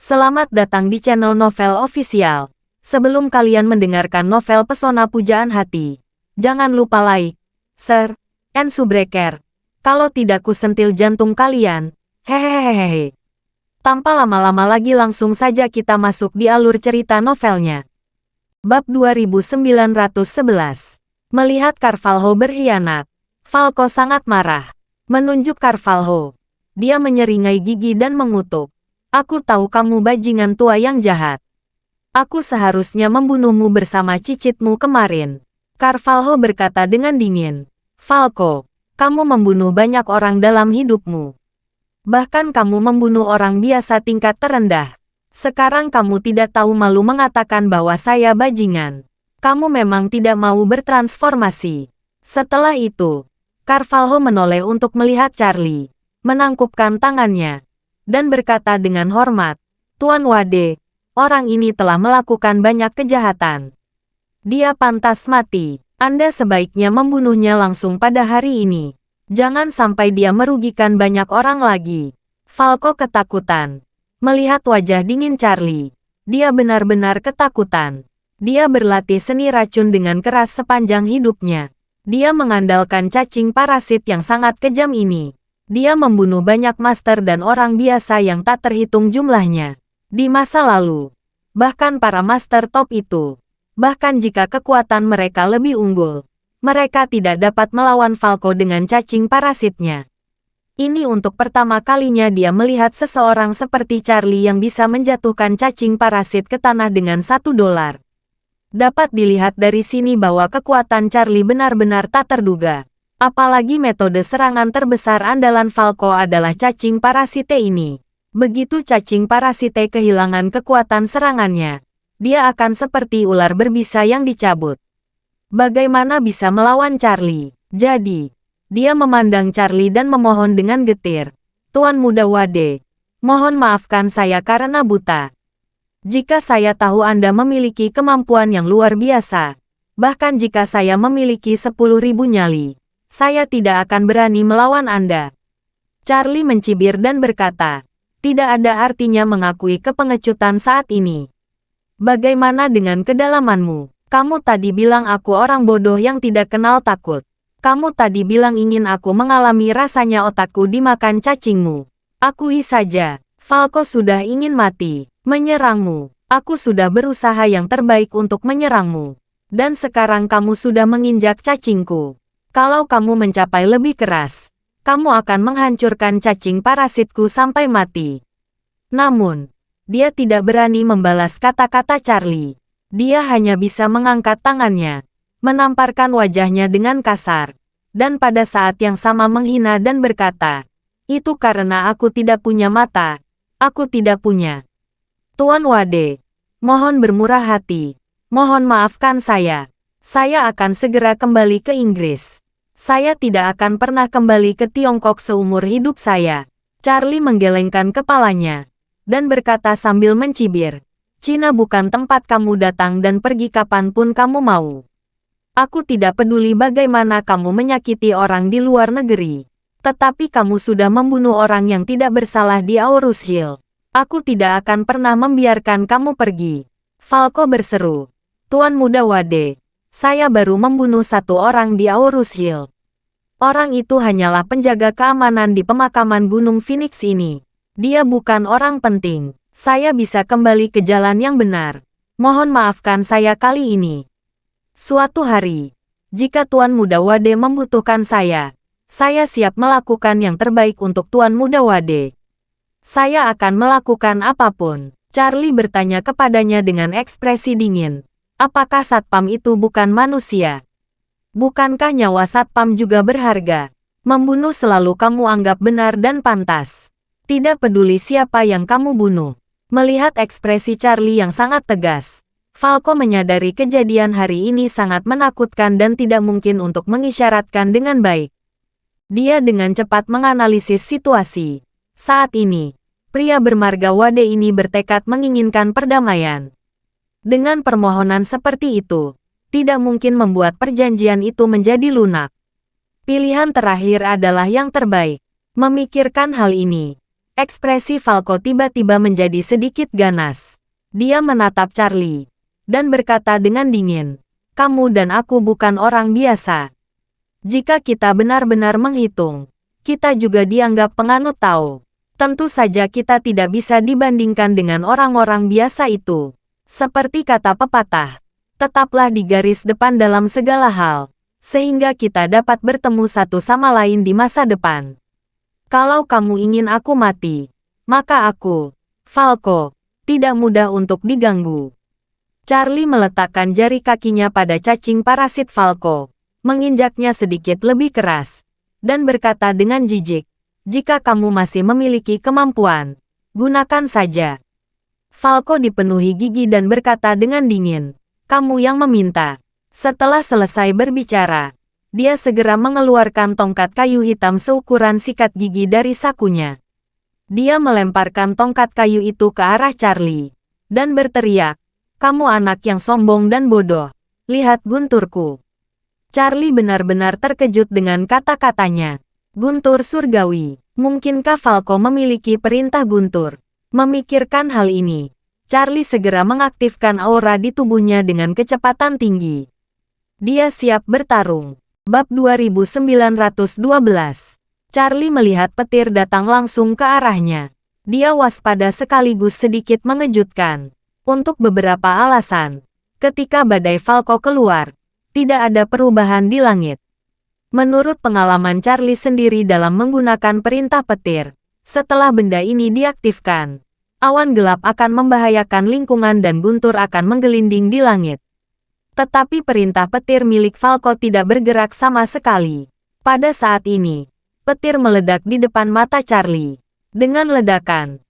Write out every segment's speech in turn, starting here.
Selamat datang di channel Novel Official. Sebelum kalian mendengarkan novel Pesona Pujaan Hati, jangan lupa like, share, and subscribe. Kalau tidak ku sentil jantung kalian. Hehehehe. Tanpa lama-lama lagi langsung saja kita masuk di alur cerita novelnya. Bab 2911. Melihat Carvalho berkhianat, Falco sangat marah. Menunjuk Carvalho. Dia menyeringai gigi dan mengutuk. Aku tahu kamu bajingan tua yang jahat. Aku seharusnya membunuhmu bersama cicitmu kemarin. Carvalho berkata dengan dingin. Falco, kamu membunuh banyak orang dalam hidupmu. Bahkan kamu membunuh orang biasa tingkat terendah. Sekarang kamu tidak tahu malu mengatakan bahwa saya bajingan. Kamu memang tidak mau bertransformasi. Setelah itu, Carvalho menoleh untuk melihat Charlie, menangkupkan tangannya, dan berkata dengan hormat, Tuan Wade, orang ini telah melakukan banyak kejahatan. Dia pantas mati. Anda sebaiknya membunuhnya langsung pada hari ini. Jangan sampai dia merugikan banyak orang lagi. Falco ketakutan. Melihat wajah dingin Charlie, dia benar-benar ketakutan. Dia berlatih seni racun dengan keras sepanjang hidupnya. Dia mengandalkan cacing parasit yang sangat kejam ini. Dia membunuh banyak master dan orang biasa yang tak terhitung jumlahnya di masa lalu. Bahkan para master top itu, bahkan jika kekuatan mereka lebih unggul, mereka tidak dapat melawan Falco dengan cacing parasitnya. Ini untuk pertama kalinya dia melihat seseorang seperti Charlie yang bisa menjatuhkan cacing parasit ke tanah dengan $1. Dapat dilihat dari sini bahwa kekuatan Charlie benar-benar tak terduga. Apalagi metode serangan terbesar andalan Falco adalah cacing parasite ini. Begitu cacing parasite kehilangan kekuatan serangannya, dia akan seperti ular berbisa yang dicabut. Bagaimana bisa melawan Charlie? Jadi, dia memandang Charlie dan memohon dengan getir. Tuan Muda Wade, mohon maafkan saya karena buta. Jika saya tahu Anda memiliki kemampuan yang luar biasa, bahkan jika saya memiliki 10.000 nyali, saya tidak akan berani melawan Anda. Charlie mencibir dan berkata, tidak ada artinya mengakui kepengecutan saat ini. Bagaimana dengan kedalamanmu? Kamu tadi bilang aku orang bodoh yang tidak kenal takut. Kamu tadi bilang ingin aku mengalami rasanya otakku dimakan cacingmu. Akui saja, Falco sudah ingin mati, menyerangmu. Aku sudah berusaha yang terbaik untuk menyerangmu. Dan sekarang kamu sudah menginjak cacingku. Kalau kamu mencapai lebih keras, kamu akan menghancurkan cacing parasitku sampai mati. Namun, dia tidak berani membalas kata-kata Charlie. Dia hanya bisa mengangkat tangannya, menamparkan wajahnya dengan kasar, dan pada saat yang sama menghina dan berkata, itu karena aku tidak punya mata, aku tidak punya. Tuan Wade, mohon bermurah hati, mohon maafkan saya. Saya akan segera kembali ke Inggris. Saya tidak akan pernah kembali ke Tiongkok seumur hidup saya. Charlie menggelengkan kepalanya dan berkata sambil mencibir, Cina bukan tempat kamu datang dan pergi kapanpun kamu mau. Aku tidak peduli bagaimana kamu menyakiti orang di luar negeri. Tetapi kamu sudah membunuh orang yang tidak bersalah di Aurus Hill. Aku tidak akan pernah membiarkan kamu pergi. Falco berseru, Tuan Muda Wade, saya baru membunuh 1 orang di Aurus Hill. Orang itu hanyalah penjaga keamanan di pemakaman Gunung Phoenix ini. Dia bukan orang penting. Saya bisa kembali ke jalan yang benar. Mohon maafkan saya kali ini. Suatu hari, jika Tuan Muda Wade membutuhkan saya siap melakukan yang terbaik untuk Tuan Muda Wade. Saya akan melakukan apapun. Charlie bertanya kepadanya dengan ekspresi dingin. Apakah satpam itu bukan manusia? Bukankah nyawa satpam juga berharga? Membunuh selalu kamu anggap benar dan pantas. Tidak peduli siapa yang kamu bunuh. Melihat ekspresi Charlie yang sangat tegas, Falco menyadari kejadian hari ini sangat menakutkan dan tidak mungkin untuk mengisyaratkan dengan baik. Dia dengan cepat menganalisis situasi. Saat ini, pria bermarga Wade ini bertekad menginginkan perdamaian. Dengan permohonan seperti itu, tidak mungkin membuat perjanjian itu menjadi lunak. Pilihan terakhir adalah yang terbaik. Memikirkan hal ini, Ekspresi Falco tiba-tiba menjadi sedikit ganas. Dia menatap Charlie dan berkata dengan dingin, "Kamu dan aku bukan orang biasa. Jika kita benar-benar menghitung, kita juga dianggap penganut Tao. Tentu saja kita tidak bisa dibandingkan dengan orang-orang biasa itu. Seperti kata pepatah, tetaplah di garis depan dalam segala hal, sehingga kita dapat bertemu satu sama lain di masa depan. Kalau kamu ingin aku mati, maka aku, Falco, tidak mudah untuk diganggu." Charlie meletakkan jari kakinya pada cacing parasit Falco, menginjaknya sedikit lebih keras, dan berkata dengan jijik, "Jika kamu masih memiliki kemampuan, gunakan saja." Falco dipenuhi gigi dan berkata dengan dingin, "Kamu yang meminta." Setelah selesai berbicara, dia segera mengeluarkan tongkat kayu hitam seukuran sikat gigi dari sakunya. Dia melemparkan tongkat kayu itu ke arah Charlie, dan berteriak, "Kamu anak yang sombong dan bodoh. Lihat gunturku." Charlie benar-benar terkejut dengan kata-katanya. Guntur surgawi. Mungkinkah Falco memiliki perintah guntur? Memikirkan hal ini, Charlie segera mengaktifkan aura di tubuhnya dengan kecepatan tinggi. Dia siap bertarung. Bab 2912. Charlie melihat petir datang langsung ke arahnya. Dia waspada sekaligus sedikit mengejutkan. Untuk beberapa alasan, ketika badai Falco keluar, tidak ada perubahan di langit. Menurut pengalaman Charlie sendiri dalam menggunakan perintah petir, setelah benda ini diaktifkan, awan gelap akan membahayakan lingkungan dan guntur akan menggelinding di langit. Tetapi perintah petir milik Falco tidak bergerak sama sekali. Pada saat ini, petir meledak di depan mata Charlie. Dengan ledakan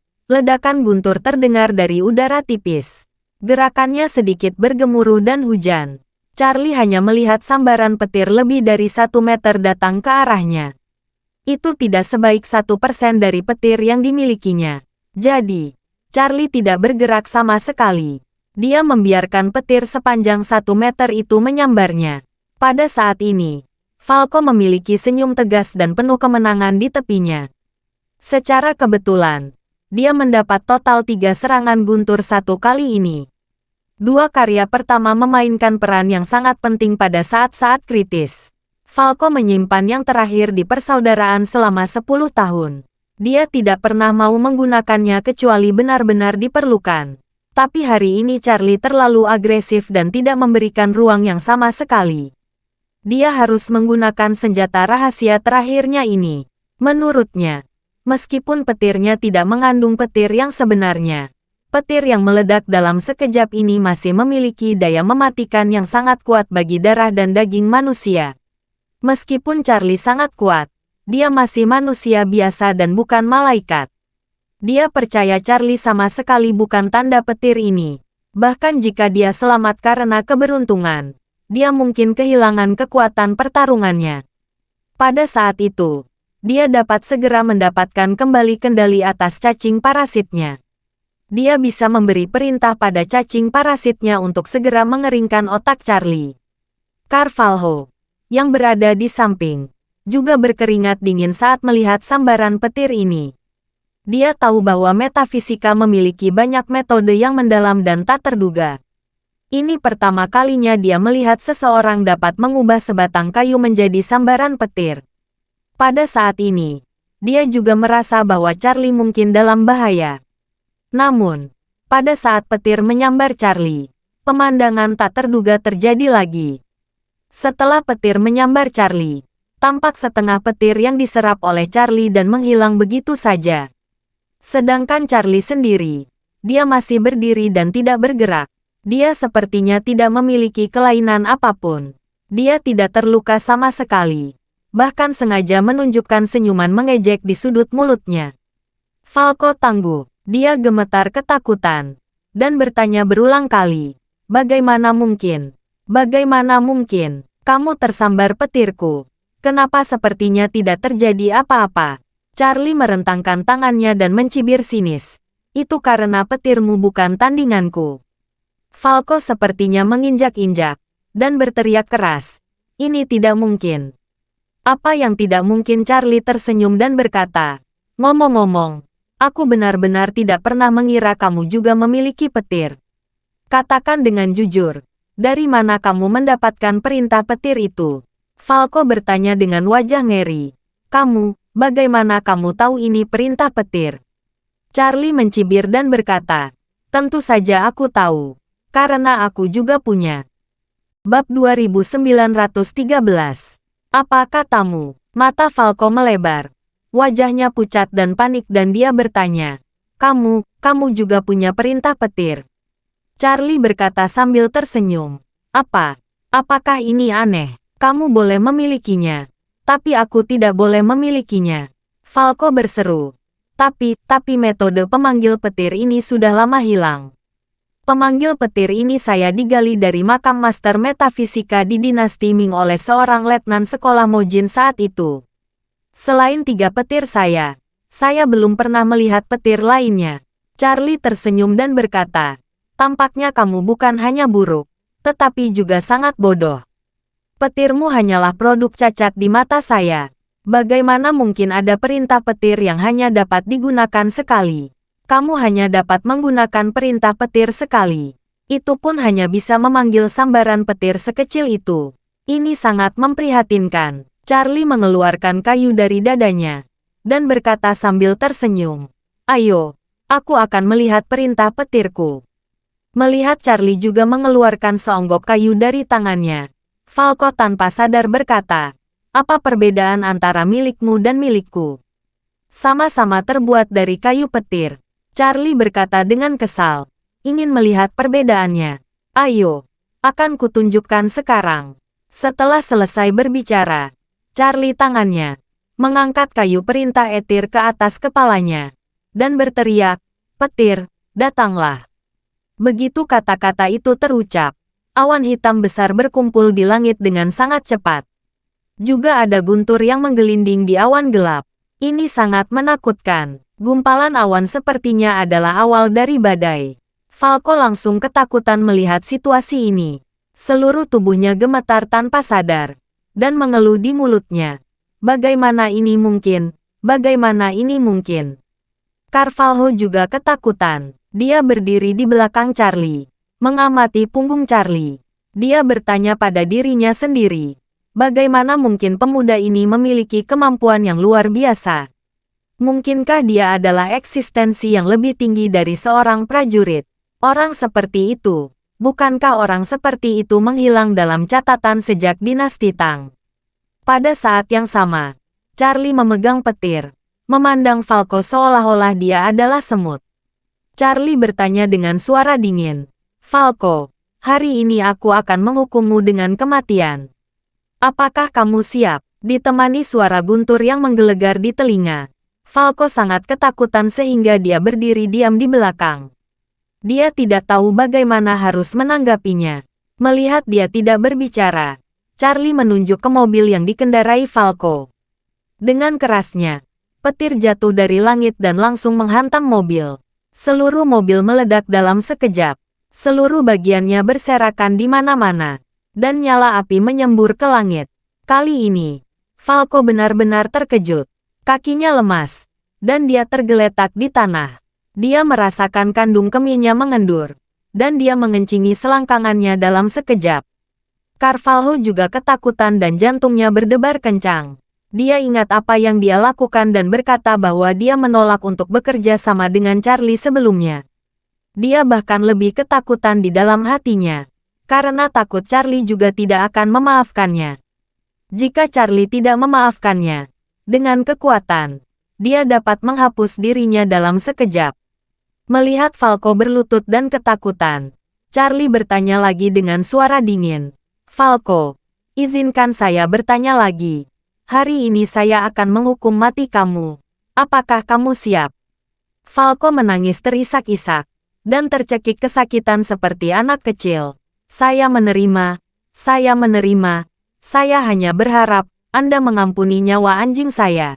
guntur terdengar dari udara tipis. Gerakannya sedikit bergemuruh dan hujan. Charlie hanya melihat sambaran petir lebih dari 1 meter datang ke arahnya. Itu tidak sebaik 1% dari petir yang dimilikinya. Jadi, Charlie tidak bergerak sama sekali. Dia membiarkan petir sepanjang 1 meter itu menyambarnya. Pada saat ini, Falco memiliki senyum tegas dan penuh kemenangan di tepinya. Secara kebetulan, dia mendapat total 3 serangan guntur 1 kali ini. 2 karya pertama memainkan peran yang sangat penting pada saat-saat kritis. Falco menyimpan yang terakhir di persaudaraan selama 10 tahun. Dia tidak pernah mau menggunakannya kecuali benar-benar diperlukan. Tapi hari ini Charlie terlalu agresif dan tidak memberikan ruang yang sama sekali. Dia harus menggunakan senjata rahasia terakhirnya ini. Menurutnya, meskipun petirnya tidak mengandung petir yang sebenarnya, petir yang meledak dalam sekejap ini masih memiliki daya mematikan yang sangat kuat bagi darah dan daging manusia. Meskipun Charlie sangat kuat, dia masih manusia biasa dan bukan malaikat. Dia percaya Charlie sama sekali bukan tanda petir ini. Bahkan jika dia selamat karena keberuntungan, dia mungkin kehilangan kekuatan pertarungannya. Pada saat itu, dia dapat segera mendapatkan kembali kendali atas cacing parasitnya. Dia bisa memberi perintah pada cacing parasitnya untuk segera mengeringkan otak Charlie. Carvalho, yang berada di samping, juga berkeringat dingin saat melihat sambaran petir ini. Dia tahu bahwa metafisika memiliki banyak metode yang mendalam dan tak terduga. Ini pertama kalinya dia melihat seseorang dapat mengubah sebatang kayu menjadi sambaran petir. Pada saat ini, dia juga merasa bahwa Charlie mungkin dalam bahaya. Namun, pada saat petir menyambar Charlie, pemandangan tak terduga terjadi lagi. Setelah petir menyambar Charlie, tampak setengah petir yang diserap oleh Charlie dan menghilang begitu saja. Sedangkan Charlie sendiri, dia masih berdiri dan tidak bergerak. Dia sepertinya tidak memiliki kelainan apapun. Dia tidak terluka sama sekali. Bahkan sengaja menunjukkan senyuman mengejek di sudut mulutnya. Falco tangguh. Dia gemetar ketakutan. Dan bertanya berulang kali. Bagaimana mungkin? Bagaimana mungkin? Kamu tersambar petirku. Kenapa sepertinya tidak terjadi apa-apa? Charlie merentangkan tangannya dan mencibir sinis. Itu karena petirmu bukan tandinganku. Falco sepertinya menginjak-injak, dan berteriak keras. Ini tidak mungkin. Apa yang tidak mungkin? Charlie tersenyum dan berkata, ngomong-ngomong, Aku benar-benar tidak pernah mengira kamu juga memiliki petir. Katakan dengan jujur, dari mana kamu mendapatkan perintah petir itu? Falco bertanya dengan wajah ngeri. Kamu, bagaimana kamu tahu ini perintah petir? Charlie mencibir dan berkata, tentu saja aku tahu, karena aku juga punya. Bab 2913. Apa katamu? Mata Falco melebar. Wajahnya pucat dan panik dan dia bertanya, kamu juga punya perintah petir. Charlie berkata sambil tersenyum. Apakah ini aneh? Kamu boleh memilikinya, tapi aku tidak boleh memilikinya. Falco berseru. Tapi metode pemanggil petir ini sudah lama hilang. Pemanggil petir ini saya digali dari makam Master Metafisika di Dinasti Ming oleh seorang letnan sekolah Mojin saat itu. Selain 3 petir saya belum pernah melihat petir lainnya. Charlie tersenyum dan berkata, tampaknya kamu bukan hanya buruk, tetapi juga sangat bodoh. Petirmu hanyalah produk cacat di mata saya. Bagaimana mungkin ada perintah petir yang hanya dapat digunakan sekali? Kamu hanya dapat menggunakan perintah petir sekali. Itu pun hanya bisa memanggil sambaran petir sekecil itu. Ini sangat memprihatinkan. Charlie mengeluarkan kayu dari dadanya dan berkata sambil tersenyum, ayo, aku akan melihat perintah petirku. Melihat Charlie juga mengeluarkan seonggok kayu dari tangannya, Falco tanpa sadar berkata, apa perbedaan antara milikmu dan milikku? Sama-sama terbuat dari kayu petir. Charlie berkata dengan kesal, ingin melihat perbedaannya. Ayo, akan kutunjukkan sekarang. Setelah selesai berbicara, Charlie tangannya mengangkat kayu perintah etir ke atas kepalanya dan berteriak, petir, datanglah. Begitu kata-kata itu terucap, awan hitam besar berkumpul di langit dengan sangat cepat. Juga ada guntur yang menggelinding di awan gelap. Ini sangat menakutkan. Gumpalan awan sepertinya adalah awal dari badai. Falco langsung ketakutan melihat situasi ini. Seluruh tubuhnya gemetar tanpa sadar dan mengeluh di mulutnya. Bagaimana ini mungkin? Bagaimana ini mungkin? Carvalho juga ketakutan. Dia berdiri di belakang Charlie, mengamati punggung Charlie. Dia bertanya pada dirinya sendiri, bagaimana mungkin pemuda ini memiliki kemampuan yang luar biasa? Mungkinkah dia adalah eksistensi yang lebih tinggi dari seorang prajurit? Orang seperti itu, bukankah orang seperti itu menghilang dalam catatan sejak dinasti Tang? Pada saat yang sama, Charlie memegang petir, memandang Falco seolah-olah dia adalah semut. Charlie bertanya dengan suara dingin, Falco, hari ini aku akan menghukummu dengan kematian. Apakah kamu siap? Ditemani suara guntur yang menggelegar di telinga. Falco sangat ketakutan sehingga dia berdiri diam di belakang. Dia tidak tahu bagaimana harus menanggapinya. Melihat dia tidak berbicara, Charlie menunjuk ke mobil yang dikendarai Falco. Dengan kerasnya, petir jatuh dari langit dan langsung menghantam mobil. Seluruh mobil meledak dalam sekejap. Seluruh bagiannya berserakan di mana-mana, dan nyala api menyembur ke langit. Kali ini, Falco benar-benar terkejut. Kakinya lemas, dan dia tergeletak di tanah. Dia merasakan kandung kemihnya mengendur, dan dia mengencingi selangkangannya dalam sekejap. Carvalho juga ketakutan dan jantungnya berdebar kencang. Dia ingat apa yang dia lakukan dan berkata bahwa dia menolak untuk bekerja sama dengan Charlie sebelumnya. Dia bahkan lebih ketakutan di dalam hatinya, karena takut Charlie juga tidak akan memaafkannya. Jika Charlie tidak memaafkannya, dengan kekuatan, dia dapat menghapus dirinya dalam sekejap. Melihat Falco berlutut dan ketakutan, Charlie bertanya lagi dengan suara dingin. Falco, izinkan saya bertanya lagi. Hari ini saya akan menghukum mati kamu. Apakah kamu siap? Falco menangis terisak-isak, dan tercekik kesakitan seperti anak kecil. Saya menerima, saya hanya berharap Anda mengampuni nyawa anjing saya.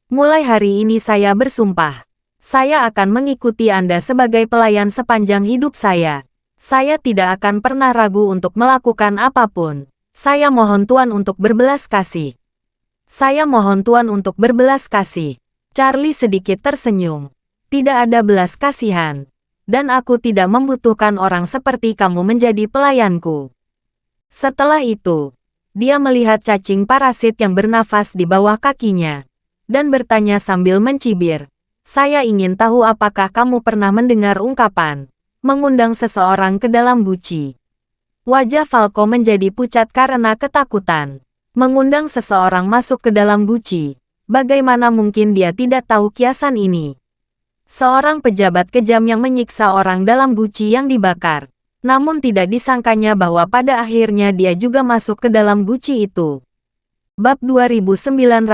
Mulai hari ini saya bersumpah, saya akan mengikuti Anda sebagai pelayan sepanjang hidup saya. Saya tidak akan pernah ragu untuk melakukan apapun. Saya mohon Tuan untuk berbelas kasih. Saya mohon Tuan untuk berbelas kasih. Charlie sedikit tersenyum. Tidak ada belas kasihan. Dan aku tidak membutuhkan orang seperti kamu menjadi pelayanku. Setelah itu, dia melihat cacing parasit yang bernafas di bawah kakinya. Dan bertanya sambil mencibir. Saya ingin tahu apakah kamu pernah mendengar ungkapan mengundang seseorang ke dalam guci. Wajah Falco menjadi pucat karena ketakutan. Mengundang seseorang masuk ke dalam guci. Bagaimana mungkin dia tidak tahu kiasan ini? Seorang pejabat kejam yang menyiksa orang dalam guci yang dibakar. Namun tidak disangkanya bahwa pada akhirnya dia juga masuk ke dalam guci itu. Bab 2914.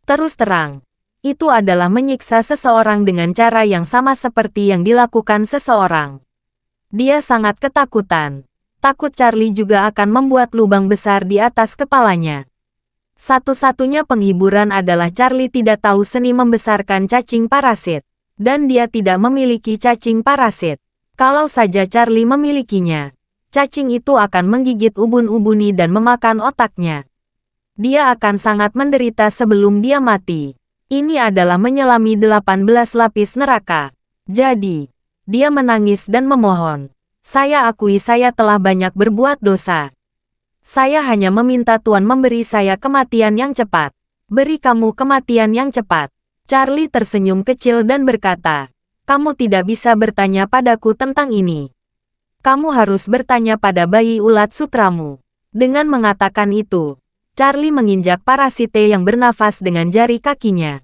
Terus terang. Itu adalah menyiksa seseorang dengan cara yang sama seperti yang dilakukan seseorang. Dia sangat ketakutan. Takut Charlie juga akan membuat lubang besar di atas kepalanya. Satu-satunya penghiburan adalah Charlie tidak tahu seni membesarkan cacing parasit. Dan dia tidak memiliki cacing parasit. Kalau saja Charlie memilikinya, cacing itu akan menggigit ubun-ubuni dan memakan otaknya. Dia akan sangat menderita sebelum dia mati. Ini adalah menyelami 18 lapis neraka. Jadi, dia menangis dan memohon. Saya akui saya telah banyak berbuat dosa. Saya hanya meminta Tuhan memberi saya kematian yang cepat. Beri kamu kematian yang cepat. Charlie tersenyum kecil dan berkata, kamu tidak bisa bertanya padaku tentang ini. Kamu harus bertanya pada bayi ulat sutramu. Dengan mengatakan itu, Charlie menginjak parasite yang bernafas dengan jari kakinya.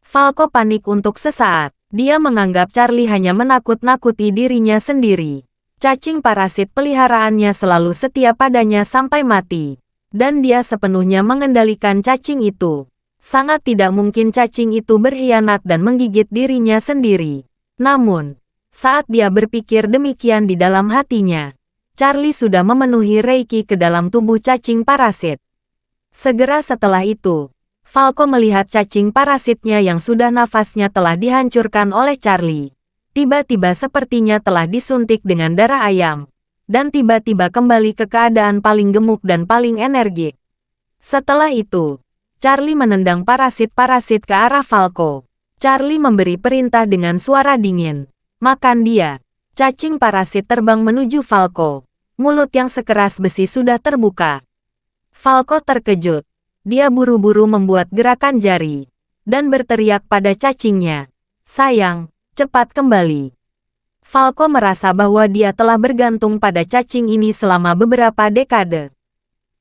Falco panik untuk sesaat. Dia menganggap Charlie hanya menakut-nakuti dirinya sendiri. Cacing parasit peliharaannya selalu setia padanya sampai mati. Dan dia sepenuhnya mengendalikan cacing itu. Sangat tidak mungkin cacing itu berkhianat dan menggigit dirinya sendiri. Namun, saat dia berpikir demikian di dalam hatinya, Charlie sudah memenuhi reiki ke dalam tubuh cacing parasit. Segera setelah itu, Falco melihat cacing parasitnya yang sudah nafasnya telah dihancurkan oleh Charlie. Tiba-tiba sepertinya telah disuntik dengan darah ayam. Dan tiba-tiba kembali ke keadaan paling gemuk dan paling energik. Setelah itu, Charlie menendang parasit-parasit ke arah Falco. Charlie memberi perintah dengan suara dingin. Makan dia. Cacing parasit terbang menuju Falco. Mulut yang sekeras besi sudah terbuka. Falco terkejut. Dia buru-buru membuat gerakan jari. Dan berteriak pada cacingnya. Sayang, cepat kembali. Falco merasa bahwa dia telah bergantung pada cacing ini selama beberapa dekade.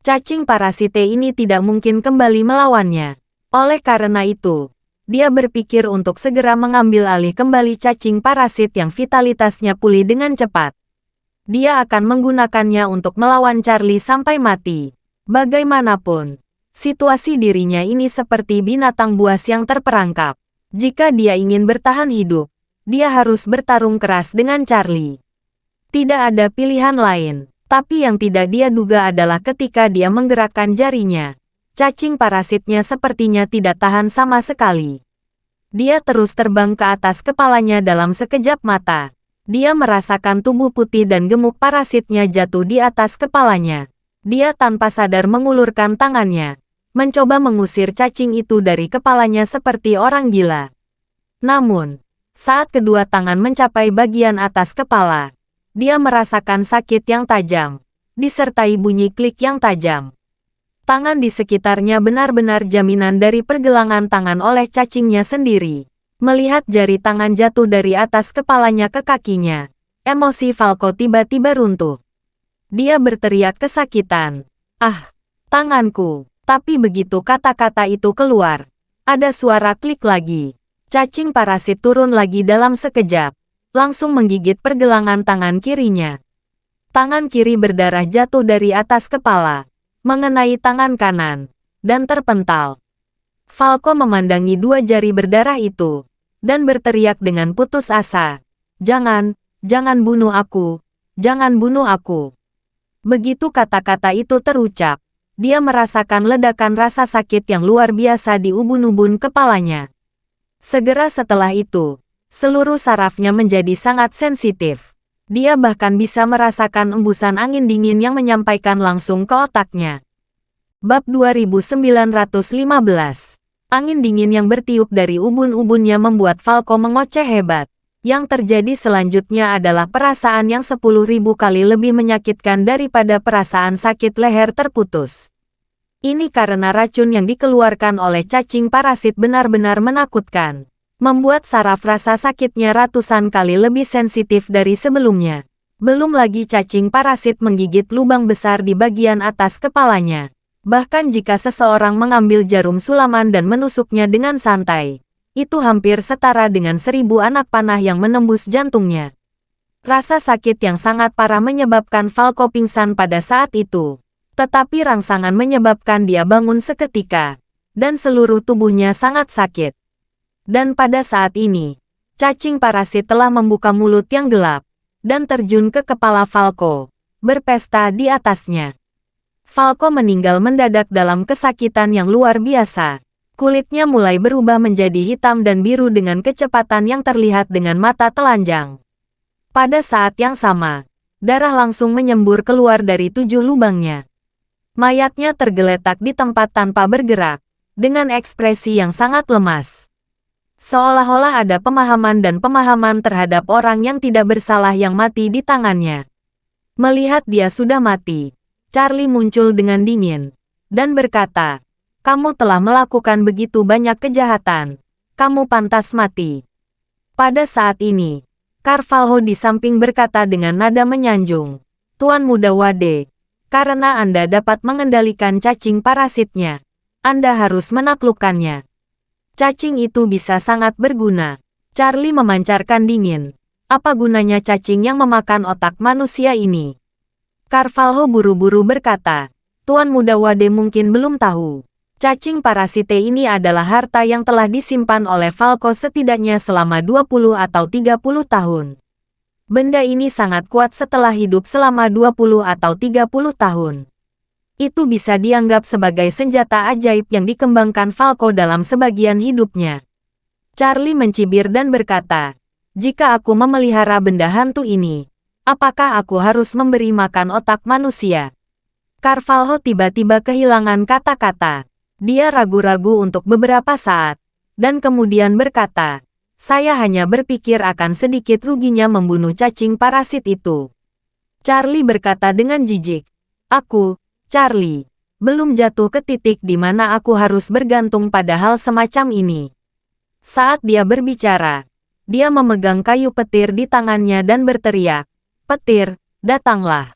Cacing parasite ini tidak mungkin kembali melawannya. Oleh karena itu, dia berpikir untuk segera mengambil alih kembali cacing parasit yang vitalitasnya pulih dengan cepat. Dia akan menggunakannya untuk melawan Charlie sampai mati. Bagaimanapun, situasi dirinya ini seperti binatang buas yang terperangkap. Jika dia ingin bertahan hidup, dia harus bertarung keras dengan Charlie. Tidak ada pilihan lain, tapi yang tidak dia duga adalah ketika dia menggerakkan jarinya, cacing parasitnya sepertinya tidak tahan sama sekali. Dia terus terbang ke atas kepalanya dalam sekejap mata. Dia merasakan tubuh putih dan gemuk parasitnya jatuh di atas kepalanya. Dia tanpa sadar mengulurkan tangannya, mencoba mengusir cacing itu dari kepalanya seperti orang gila. Namun, saat kedua tangan mencapai bagian atas kepala, dia merasakan sakit yang tajam, disertai bunyi klik yang tajam. Tangan di sekitarnya benar-benar jaminan dari pergelangan tangan oleh cacingnya sendiri. Melihat jari tangan jatuh dari atas kepalanya ke kakinya, emosi Falco tiba-tiba runtuh. Dia berteriak kesakitan. Ah, tanganku. Tapi begitu kata-kata itu keluar, ada suara klik lagi. Cacing parasit turun lagi dalam sekejap, langsung menggigit pergelangan tangan kirinya. Tangan kiri berdarah jatuh dari atas kepala, mengenai tangan kanan, dan terpental. Falco memandangi dua jari berdarah itu, dan berteriak dengan putus asa. Jangan bunuh aku, jangan bunuh aku. Begitu kata-kata itu terucap, dia merasakan ledakan rasa sakit yang luar biasa di ubun-ubun kepalanya. Segera setelah itu, seluruh sarafnya menjadi sangat sensitif. Dia bahkan bisa merasakan embusan angin dingin yang menyampaikan langsung ke otaknya. Bab 2915. Angin dingin yang bertiup dari ubun-ubunnya membuat Falco mengoceh hebat. Yang terjadi selanjutnya adalah perasaan yang 10.000 kali lebih menyakitkan daripada perasaan sakit leher terputus. Ini karena racun yang dikeluarkan oleh cacing parasit benar-benar menakutkan. Membuat saraf rasa sakitnya ratusan kali lebih sensitif dari sebelumnya. Belum lagi cacing parasit menggigit lubang besar di bagian atas kepalanya. Bahkan jika seseorang mengambil jarum sulaman dan menusuknya dengan santai, itu hampir setara dengan 1.000 anak panah yang menembus jantungnya. Rasa sakit yang sangat parah menyebabkan Falco pingsan pada saat itu. Tetapi rangsangan menyebabkan dia bangun seketika, dan seluruh tubuhnya sangat sakit. Dan pada saat ini, cacing parasit telah membuka mulut yang gelap, dan terjun ke kepala Falco, berpesta di atasnya. Falco meninggal mendadak dalam kesakitan yang luar biasa. Kulitnya mulai berubah menjadi hitam dan biru dengan kecepatan yang terlihat dengan mata telanjang. Pada saat yang sama, darah langsung menyembur keluar dari 7 lubangnya. Mayatnya tergeletak di tempat tanpa bergerak, dengan ekspresi yang sangat lemas. Seolah-olah ada pemahaman dan pemahaman terhadap orang yang tidak bersalah yang mati di tangannya. Melihat dia sudah mati, Charlie muncul dengan dingin, dan berkata, "Kamu telah melakukan begitu banyak kejahatan. Kamu pantas mati." Pada saat ini, Carvalho di samping berkata dengan nada menyanjung, "Tuan Muda Wade, karena Anda dapat mengendalikan cacing parasitnya, Anda harus menaklukkannya. Cacing itu bisa sangat berguna." Charlie memancarkan dingin. "Apa gunanya cacing yang memakan otak manusia ini?" Carvalho buru-buru berkata, "Tuan Muda Wade mungkin belum tahu. Cacing parasite ini adalah harta yang telah disimpan oleh Falco setidaknya selama 20 atau 30 tahun. Benda ini sangat kuat setelah hidup selama 20 atau 30 tahun. Itu bisa dianggap sebagai senjata ajaib yang dikembangkan Falco dalam sebagian hidupnya." Charlie mencibir dan berkata, "Jika aku memelihara benda hantu ini, apakah aku harus memberi makan otak manusia?" Carvalho tiba-tiba kehilangan kata-kata. Dia ragu-ragu untuk beberapa saat, dan kemudian berkata, "Saya hanya berpikir akan sedikit ruginya membunuh cacing parasit itu." Charlie berkata dengan jijik, Charlie, belum jatuh ke titik di mana aku harus bergantung pada hal semacam ini." Saat dia berbicara, dia memegang kayu petir di tangannya dan berteriak, "Petir, datanglah."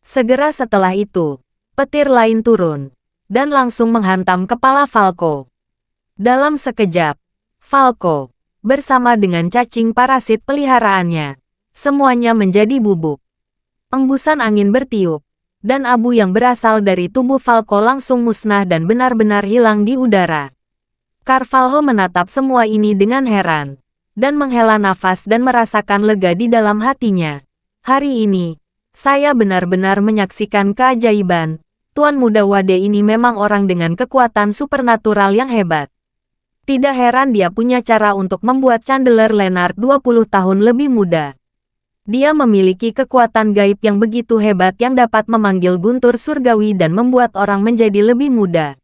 Segera setelah itu, petir lain turun, dan langsung menghantam kepala Falco. Dalam sekejap, Falco, bersama dengan cacing parasit peliharaannya, semuanya menjadi bubuk. Embusan angin bertiup, dan abu yang berasal dari tubuh Falco langsung musnah dan benar-benar hilang di udara. Carvalho menatap semua ini dengan heran, dan menghela nafas dan merasakan lega di dalam hatinya. "Hari ini, saya benar-benar menyaksikan keajaiban. Tuan Muda Wade ini memang orang dengan kekuatan supernatural yang hebat. Tidak heran dia punya cara untuk membuat Chandler Leonard 20 tahun lebih muda. Dia memiliki kekuatan gaib yang begitu hebat yang dapat memanggil guntur surgawi dan membuat orang menjadi lebih muda."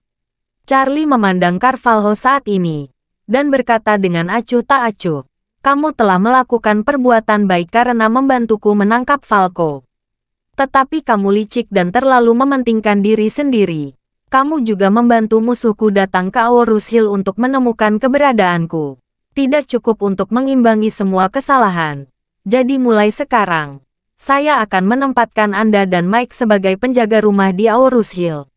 Charlie memandang Carvalho saat ini, dan berkata dengan acuh tak acuh, "Kamu telah melakukan perbuatan baik karena membantuku menangkap Falco. Tetapi kamu licik dan terlalu mementingkan diri sendiri. Kamu juga membantu musuhku datang ke Aorus Hill untuk menemukan keberadaanku. Tidak cukup untuk mengimbangi semua kesalahan. Jadi mulai sekarang, saya akan menempatkan Anda dan Mike sebagai penjaga rumah di Aorus Hill.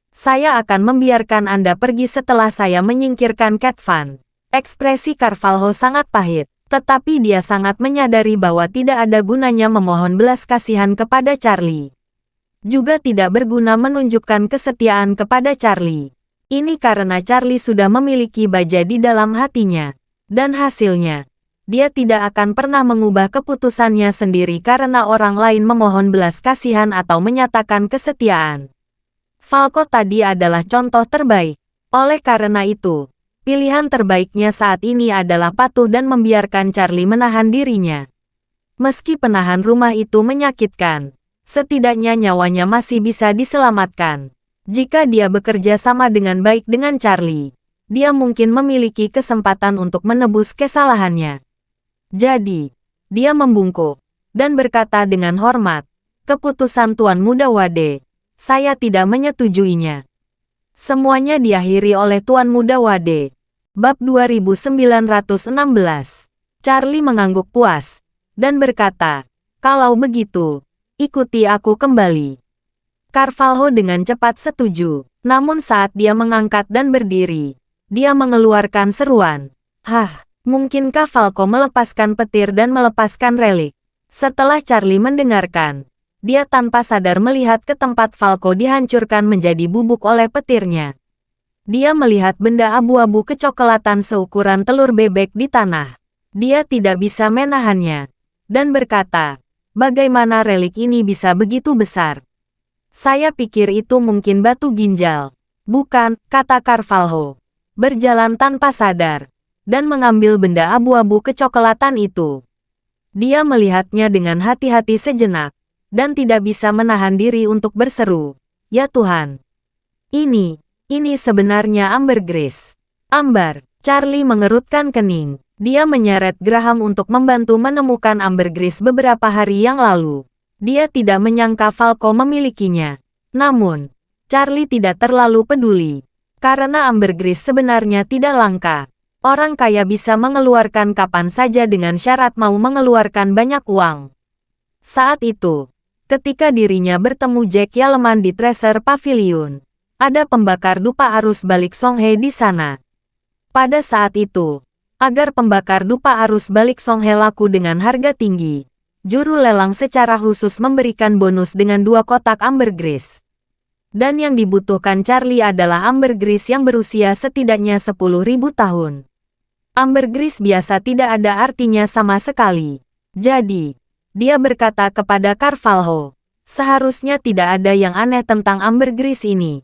Saya akan membiarkan Anda pergi setelah saya menyingkirkan Cat Van." Ekspresi Carvalho sangat pahit, tetapi dia sangat menyadari bahwa tidak ada gunanya memohon belas kasihan kepada Charlie. Juga tidak berguna menunjukkan kesetiaan kepada Charlie. Ini karena Charlie sudah memiliki baja di dalam hatinya. Dan hasilnya, dia tidak akan pernah mengubah keputusannya sendiri karena orang lain memohon belas kasihan atau menyatakan kesetiaan. Falco tadi adalah contoh terbaik. Oleh karena itu, pilihan terbaiknya saat ini adalah patuh dan membiarkan Charlie menahan dirinya. Meski penahan rumah itu menyakitkan, setidaknya nyawanya masih bisa diselamatkan. Jika dia bekerja sama dengan baik dengan Charlie, dia mungkin memiliki kesempatan untuk menebus kesalahannya. Jadi, dia membungkuk dan berkata dengan hormat, "Keputusan Tuan Muda Wade, saya tidak menyetujuinya." Semuanya diakhiri oleh Tuan Muda Wade. Bab 2916. Charlie mengangguk puas dan berkata, "Kalau begitu, ikuti aku kembali." Carvalho dengan cepat setuju, namun saat dia mengangkat dan berdiri, dia mengeluarkan seruan. "Hah, mungkinkah Falco melepaskan petir dan melepaskan relik?" Setelah Charlie mendengarkan, dia tanpa sadar melihat ke tempat Falco dihancurkan menjadi bubuk oleh petirnya. Dia melihat benda abu-abu kecoklatan seukuran telur bebek di tanah. Dia tidak bisa menahannya, dan berkata, "Bagaimana relik ini bisa begitu besar? Saya pikir itu mungkin batu ginjal." "Bukan," kata Carvalho, berjalan tanpa sadar, dan mengambil benda abu-abu kecoklatan itu. Dia melihatnya dengan hati-hati sejenak, dan tidak bisa menahan diri untuk berseru, "Ya Tuhan! Ini sebenarnya ambergris." "Ambar." Charlie mengerutkan kening. Dia menyeret Graham untuk membantu menemukan ambergris beberapa hari yang lalu. Dia tidak menyangka Falco memilikinya. Namun, Charlie tidak terlalu peduli. Karena ambergris sebenarnya tidak langka. Orang kaya bisa mengeluarkan kapan saja dengan syarat mau mengeluarkan banyak uang. Saat itu, ketika dirinya bertemu Jack Yaleman di Treasure Pavilion, ada pembakar dupa arus balik Songhe di sana. Pada saat itu, agar pembakar dupa arus balik Songhe laku dengan harga tinggi, juru lelang secara khusus memberikan bonus dengan 2 kotak ambergris. Dan yang dibutuhkan Charlie adalah ambergris yang berusia setidaknya 10.000 tahun. Ambergris biasa tidak ada artinya sama sekali. Jadi, dia berkata kepada Carvalho, "Seharusnya tidak ada yang aneh tentang ambergris ini."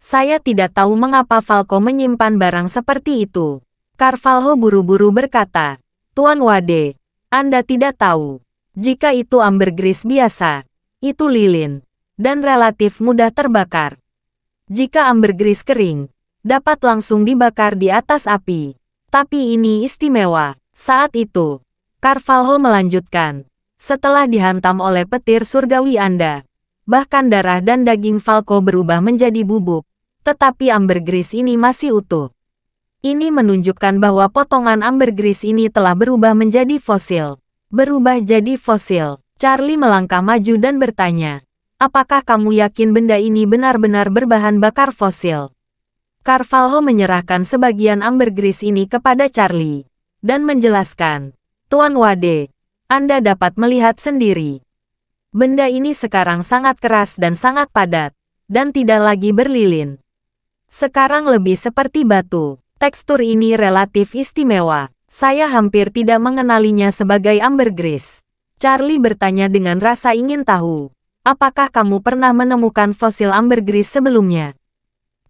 "Saya tidak tahu mengapa Falco menyimpan barang seperti itu." Carvalho buru-buru berkata, "Tuan Wade, Anda tidak tahu. Jika itu ambergris biasa, itu lilin, dan relatif mudah terbakar. Jika ambergris kering, dapat langsung dibakar di atas api. Tapi ini istimewa." Saat itu, Carvalho melanjutkan, "Setelah dihantam oleh petir surgawi Anda, bahkan darah dan daging Falco berubah menjadi bubuk, tetapi ambergris ini masih utuh. Ini menunjukkan bahwa potongan ambergris ini telah berubah menjadi fosil." "Berubah jadi fosil?" Charlie melangkah maju dan bertanya, "Apakah kamu yakin benda ini benar-benar berbahan bakar fosil?" Carvalho menyerahkan sebagian ambergris ini kepada Charlie, dan menjelaskan, "Tuan Wade, Anda dapat melihat sendiri. Benda ini sekarang sangat keras dan sangat padat, dan tidak lagi berlilin. Sekarang lebih seperti batu. Tekstur ini relatif istimewa. Saya hampir tidak mengenalinya sebagai ambergris." Charlie bertanya dengan rasa ingin tahu, "Apakah kamu pernah menemukan fosil ambergris sebelumnya?"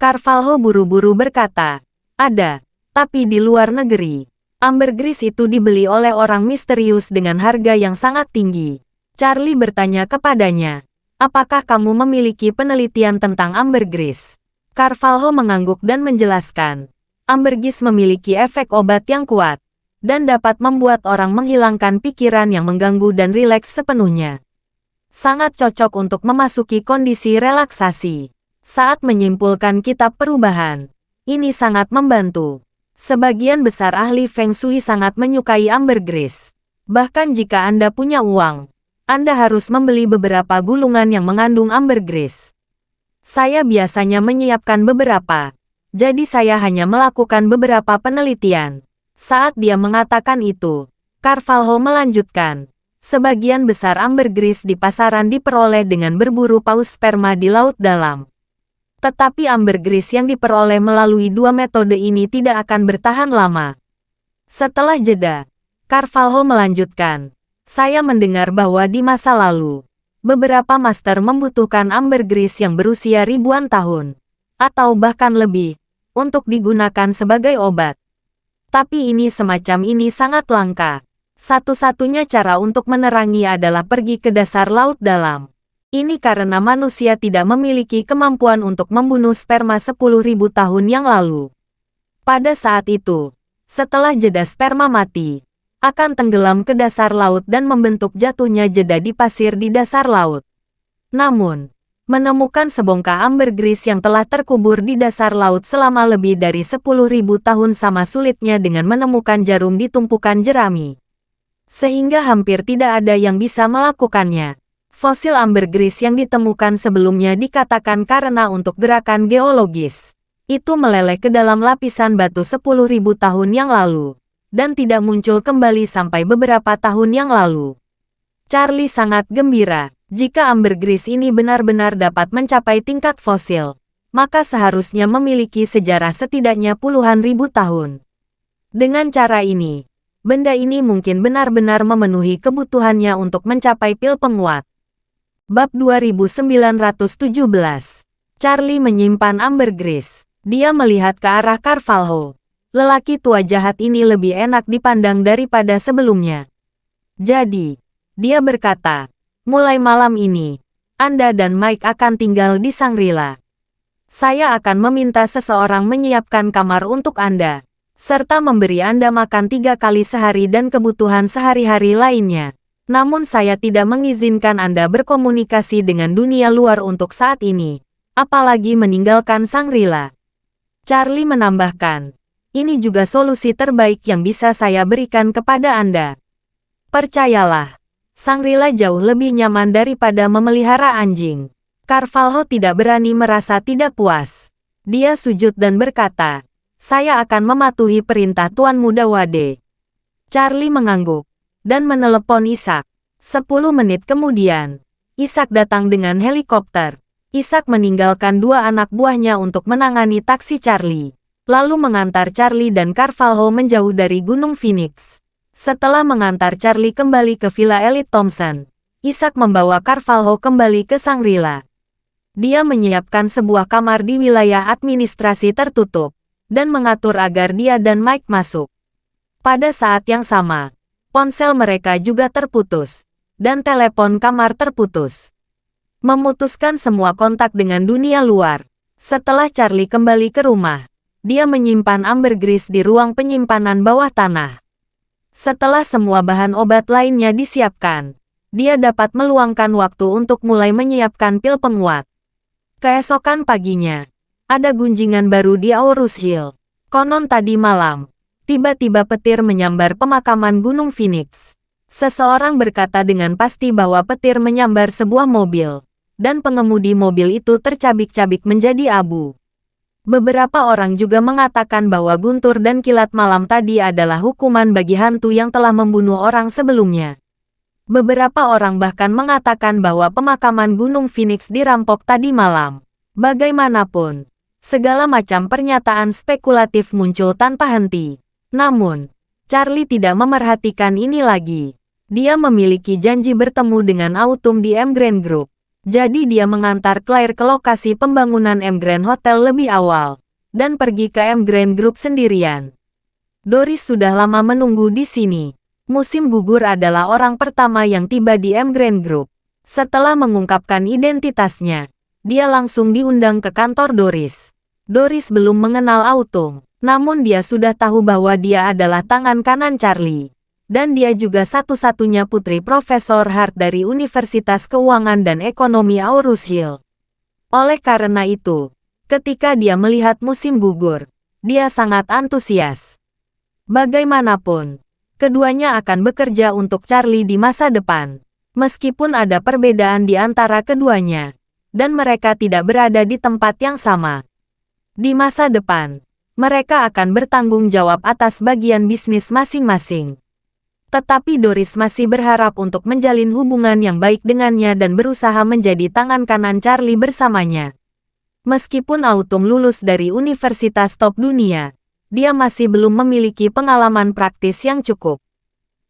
Carvalho buru-buru berkata, "Ada, tapi di luar negeri. Ambergris itu dibeli oleh orang misterius dengan harga yang sangat tinggi." Charlie bertanya kepadanya, "Apakah kamu memiliki penelitian tentang ambergris?" Carvalho mengangguk dan menjelaskan, "Ambergris memiliki efek obat yang kuat, dan dapat membuat orang menghilangkan pikiran yang mengganggu dan rileks sepenuhnya. Sangat cocok untuk memasuki kondisi relaksasi. Saat menyimpulkan kitab perubahan, ini sangat membantu. Sebagian besar ahli Feng Shui sangat menyukai ambergris. Bahkan jika Anda punya uang, Anda harus membeli beberapa gulungan yang mengandung ambergris. Saya biasanya menyiapkan beberapa, jadi saya hanya melakukan beberapa penelitian." Saat dia mengatakan itu, Carvalho melanjutkan, "Sebagian besar ambergris di pasaran diperoleh dengan berburu paus sperma di laut dalam. Tetapi ambergris yang diperoleh melalui 2 metode ini tidak akan bertahan lama." Setelah jeda, Carvalho melanjutkan, "Saya mendengar bahwa di masa lalu, beberapa master membutuhkan ambergris yang berusia ribuan tahun, atau bahkan lebih, untuk digunakan sebagai obat. Tapi ini semacam ini sangat langka. Satu-satunya cara untuk menerangi adalah pergi ke dasar laut dalam. Ini karena manusia tidak memiliki kemampuan untuk membunuh sperma 10.000 tahun yang lalu. Pada saat itu, setelah jeda sperma mati, akan tenggelam ke dasar laut dan membentuk jatuhnya jeda di pasir di dasar laut. Namun, menemukan sebongkah ambergris yang telah terkubur di dasar laut selama lebih dari 10.000 tahun sama sulitnya dengan menemukan jarum di tumpukan jerami. Sehingga hampir tidak ada yang bisa melakukannya. Fosil ambergris yang ditemukan sebelumnya dikatakan karena untuk gerakan geologis. Itu meleleh ke dalam lapisan batu 10.000 tahun yang lalu. Dan tidak muncul kembali sampai beberapa tahun yang lalu. Charlie sangat gembira. Jika ambergris ini benar-benar dapat mencapai tingkat fosil, maka seharusnya memiliki sejarah setidaknya puluhan ribu tahun. Dengan cara ini, benda ini mungkin benar-benar memenuhi kebutuhannya untuk mencapai pil penguat. Bab 2917. Charlie menyimpan ambergris. Dia melihat ke arah Carvalho. Lelaki tua jahat ini lebih enak dipandang daripada sebelumnya. Jadi, dia berkata, mulai malam ini, Anda dan Mike akan tinggal di Shangri-La. Saya akan meminta seseorang menyiapkan kamar untuk Anda, serta memberi Anda makan 3 kali sehari dan kebutuhan sehari-hari lainnya. Namun saya tidak mengizinkan Anda berkomunikasi dengan dunia luar untuk saat ini, apalagi meninggalkan Shangri-La. Charlie menambahkan, ini juga solusi terbaik yang bisa saya berikan kepada Anda. Percayalah, Shangri-La jauh lebih nyaman daripada memelihara anjing. Carvalho tidak berani merasa tidak puas. Dia sujud dan berkata, saya akan mematuhi perintah Tuan Muda Wade. Charlie mengangguk dan menelepon Ishak. 10 menit kemudian, Ishak datang dengan helikopter. Ishak meninggalkan 2 anak buahnya untuk menangani taksi Charlie, lalu mengantar Charlie dan Carvalho menjauh dari Gunung Phoenix. Setelah mengantar Charlie kembali ke Villa Elite Thompson, Ishak membawa Carvalho kembali ke Shangri-La. Dia menyiapkan sebuah kamar di wilayah administrasi tertutup, dan mengatur agar dia dan Mike masuk. Pada saat yang sama, ponsel mereka juga terputus, dan telepon kamar terputus. Memutuskan semua kontak dengan dunia luar. Setelah Charlie kembali ke rumah, dia menyimpan ambergris di ruang penyimpanan bawah tanah. Setelah semua bahan obat lainnya disiapkan, dia dapat meluangkan waktu untuk mulai menyiapkan pil penguat. Keesokan paginya, ada gunjingan baru di Aurus Hill. Konon tadi malam, tiba-tiba petir menyambar pemakaman Gunung Phoenix. Seseorang berkata dengan pasti bahwa petir menyambar sebuah mobil, dan pengemudi mobil itu tercabik-cabik menjadi abu. Beberapa orang juga mengatakan bahwa guntur dan kilat malam tadi adalah hukuman bagi hantu yang telah membunuh orang sebelumnya. Beberapa orang bahkan mengatakan bahwa pemakaman Gunung Phoenix dirampok tadi malam. Bagaimanapun, segala macam pernyataan spekulatif muncul tanpa henti. Namun, Charlie tidak memerhatikan ini lagi. Dia memiliki janji bertemu dengan Autumn di M Grand Group. Jadi dia mengantar Claire ke lokasi pembangunan M Grand Hotel lebih awal, dan pergi ke M Grand Group sendirian. Doris sudah lama menunggu di sini. Musim gugur adalah orang pertama yang tiba di M Grand Group. Setelah mengungkapkan identitasnya, dia langsung diundang ke kantor Doris. Doris belum mengenal Autumn, namun dia sudah tahu bahwa dia adalah tangan kanan Charlie. Dan dia juga satu-satunya putri Profesor Hart dari Universitas Keuangan dan Ekonomi Aurus Hill. Oleh karena itu, ketika dia melihat musim gugur, dia sangat antusias. Bagaimanapun, keduanya akan bekerja untuk Charlie di masa depan. Meskipun ada perbedaan di antara keduanya, dan mereka tidak berada di tempat yang sama. Di masa depan, mereka akan bertanggung jawab atas bagian bisnis masing-masing. Tetapi Doris masih berharap untuk menjalin hubungan yang baik dengannya dan berusaha menjadi tangan kanan Charlie bersamanya. Meskipun Autumn lulus dari universitas top dunia, dia masih belum memiliki pengalaman praktis yang cukup.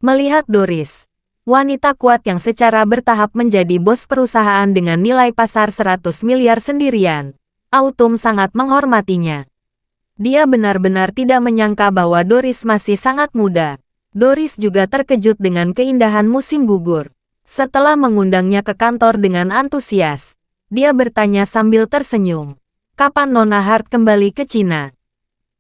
Melihat Doris, wanita kuat yang secara bertahap menjadi bos perusahaan dengan nilai pasar 100 miliar sendirian, Autumn sangat menghormatinya. Dia benar-benar tidak menyangka bahwa Doris masih sangat muda. Doris juga terkejut dengan keindahan musim gugur. Setelah mengundangnya ke kantor dengan antusias, dia bertanya sambil tersenyum, "Kapan Nona Hart kembali ke Cina?"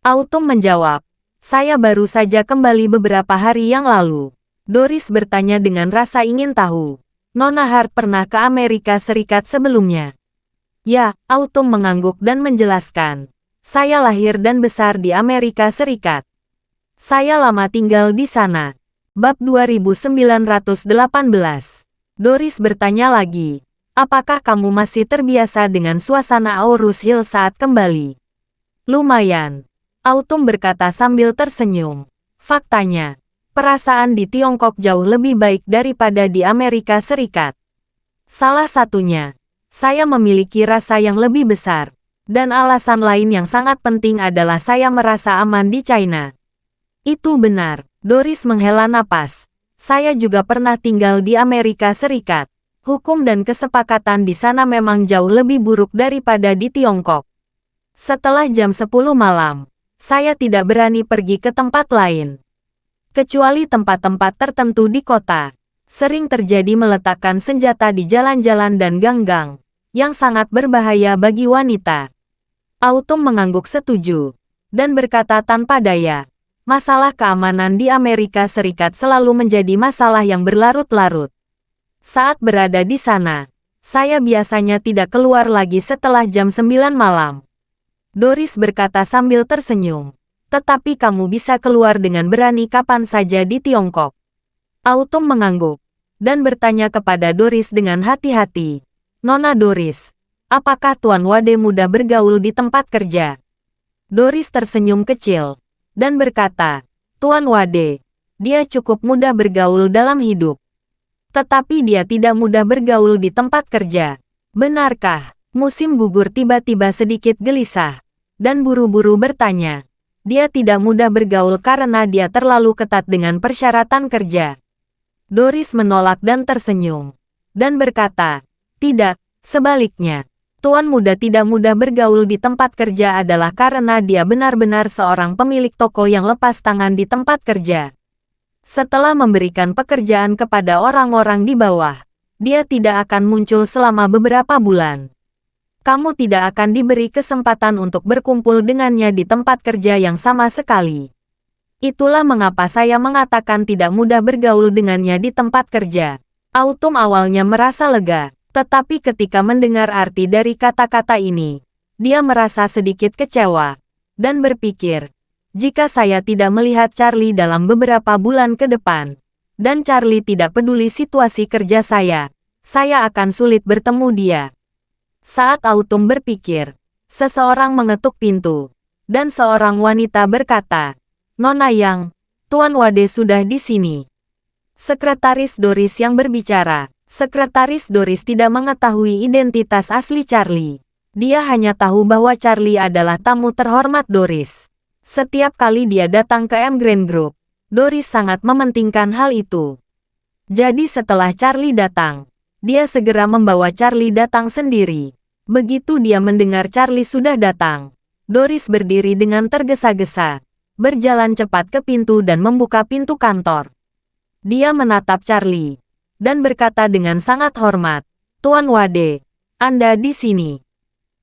Autumn menjawab, saya baru saja kembali beberapa hari yang lalu. Doris bertanya dengan rasa ingin tahu. Nona Hart pernah ke Amerika Serikat sebelumnya? Ya, Autumn mengangguk dan menjelaskan. Saya lahir dan besar di Amerika Serikat. Saya lama tinggal di sana. Bab 2918. Doris bertanya lagi. Apakah kamu masih terbiasa dengan suasana Aurus Hill saat kembali? Lumayan. Autumn berkata sambil tersenyum. Faktanya, perasaan di Tiongkok jauh lebih baik daripada di Amerika Serikat. Salah satunya, saya memiliki rasa yang lebih besar. Dan alasan lain yang sangat penting adalah saya merasa aman di China. Itu benar, Doris menghela napas. Saya juga pernah tinggal di Amerika Serikat. Hukum dan kesepakatan di sana memang jauh lebih buruk daripada di Tiongkok. Setelah jam 10 malam, saya tidak berani pergi ke tempat lain. Kecuali tempat-tempat tertentu di kota. Sering terjadi meletakkan senjata di jalan-jalan dan gang-gang, yang sangat berbahaya bagi wanita. Autumn mengangguk setuju, dan berkata tanpa daya, masalah keamanan di Amerika Serikat selalu menjadi masalah yang berlarut-larut. Saat berada di sana, saya biasanya tidak keluar lagi setelah jam 9 malam. Doris berkata sambil tersenyum. Tetapi kamu bisa keluar dengan berani kapan saja di Tiongkok. Autumn mengangguk, dan bertanya kepada Doris dengan hati-hati. Nona Doris, apakah Tuan Wade mudah bergaul di tempat kerja? Doris tersenyum kecil, dan berkata, Tuan Wade, dia cukup mudah bergaul dalam hidup. Tetapi dia tidak mudah bergaul di tempat kerja. Benarkah? Musim gugur tiba-tiba sedikit gelisah, dan buru-buru bertanya. Dia tidak mudah bergaul karena dia terlalu ketat dengan persyaratan kerja. Doris menolak dan tersenyum, dan berkata, tidak, sebaliknya. Tuan muda tidak mudah bergaul di tempat kerja adalah karena dia benar-benar seorang pemilik toko yang lepas tangan di tempat kerja. Setelah memberikan pekerjaan kepada orang-orang di bawah, dia tidak akan muncul selama beberapa bulan. Kamu tidak akan diberi kesempatan untuk berkumpul dengannya di tempat kerja yang sama sekali. Itulah mengapa saya mengatakan tidak mudah bergaul dengannya di tempat kerja. Autumn awalnya merasa lega, tetapi ketika mendengar arti dari kata-kata ini, dia merasa sedikit kecewa, dan berpikir, jika saya tidak melihat Charlie dalam beberapa bulan ke depan, dan Charlie tidak peduli situasi kerja saya akan sulit bertemu dia. Saat Autumn berpikir, seseorang mengetuk pintu, dan seorang wanita berkata, Nona Yang, Tuan Wade sudah di sini. Sekretaris Doris yang berbicara. Sekretaris Doris tidak mengetahui identitas asli Charlie. Dia hanya tahu bahwa Charlie adalah tamu terhormat Doris. Setiap kali dia datang ke M Grand Group, Doris sangat mementingkan hal itu. Jadi setelah Charlie datang, dia segera membawa Charlie datang sendiri. Begitu dia mendengar Charlie sudah datang, Doris berdiri dengan tergesa-gesa, berjalan cepat ke pintu dan membuka pintu kantor. Dia menatap Charlie, dan berkata dengan sangat hormat, Tuan Wade, Anda di sini.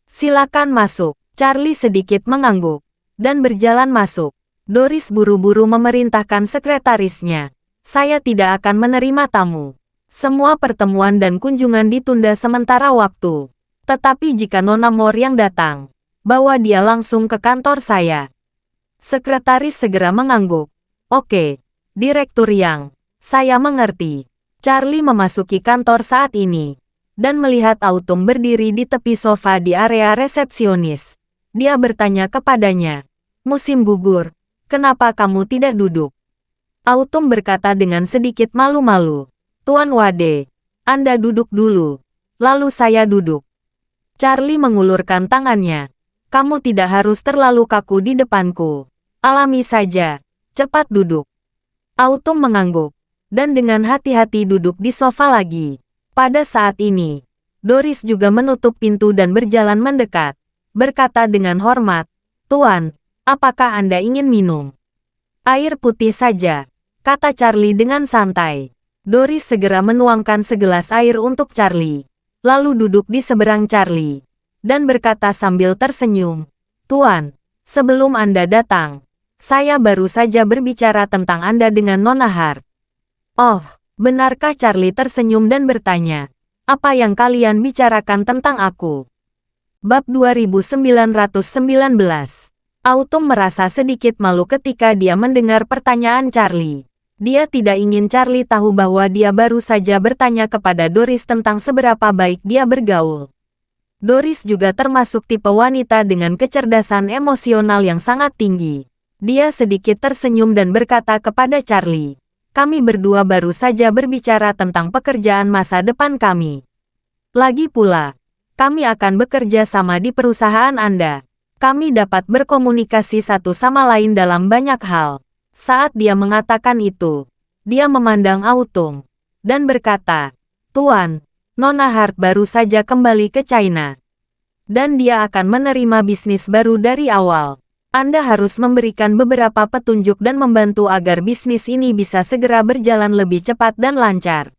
Silakan masuk. Charlie sedikit mengangguk, dan berjalan masuk. Doris buru-buru memerintahkan sekretarisnya, saya tidak akan menerima tamu. Semua pertemuan dan kunjungan ditunda sementara waktu. Tetapi jika Nona Moore yang datang, bawa dia langsung ke kantor saya. Sekretaris segera mengangguk. Oke, Direktur Yang, saya mengerti. Charlie memasuki kantor saat ini, dan melihat Autumn berdiri di tepi sofa di area resepsionis. Dia bertanya kepadanya, musim gugur, kenapa kamu tidak duduk? Autumn berkata dengan sedikit malu-malu, Tuan Wade, Anda duduk dulu, lalu saya duduk. Charlie mengulurkan tangannya. Kamu tidak harus terlalu kaku di depanku. Alami saja, cepat duduk. Autumn mengangguk, dan dengan hati-hati duduk di sofa lagi. Pada saat ini, Doris juga menutup pintu dan berjalan mendekat, berkata dengan hormat, Tuan, apakah Anda ingin minum? Air putih saja, kata Charlie dengan santai. Doris segera menuangkan segelas air untuk Charlie, lalu duduk di seberang Charlie, dan berkata sambil tersenyum, Tuan, Sebelum Anda datang, saya baru saja berbicara tentang Anda dengan Nona Hart. Oh, benarkah? Charlie tersenyum dan bertanya. Apa yang kalian bicarakan tentang aku? Bab 2919. Autumn merasa sedikit malu ketika dia mendengar pertanyaan Charlie. Dia tidak ingin Charlie tahu bahwa dia baru saja bertanya kepada Doris tentang seberapa baik dia bergaul. Doris juga termasuk tipe wanita dengan kecerdasan emosional yang sangat tinggi. Dia sedikit tersenyum dan berkata kepada Charlie, "Kami berdua baru saja berbicara tentang pekerjaan masa depan kami. Lagi pula, kami akan bekerja sama di perusahaan Anda. Kami dapat berkomunikasi satu sama lain dalam banyak hal." Saat dia mengatakan itu, dia memandang Autumn dan berkata, "Tuan, Nona Hart baru saja kembali ke China. Dan dia akan menerima bisnis baru dari awal. Anda harus memberikan beberapa petunjuk dan membantu agar bisnis ini bisa segera berjalan lebih cepat dan lancar."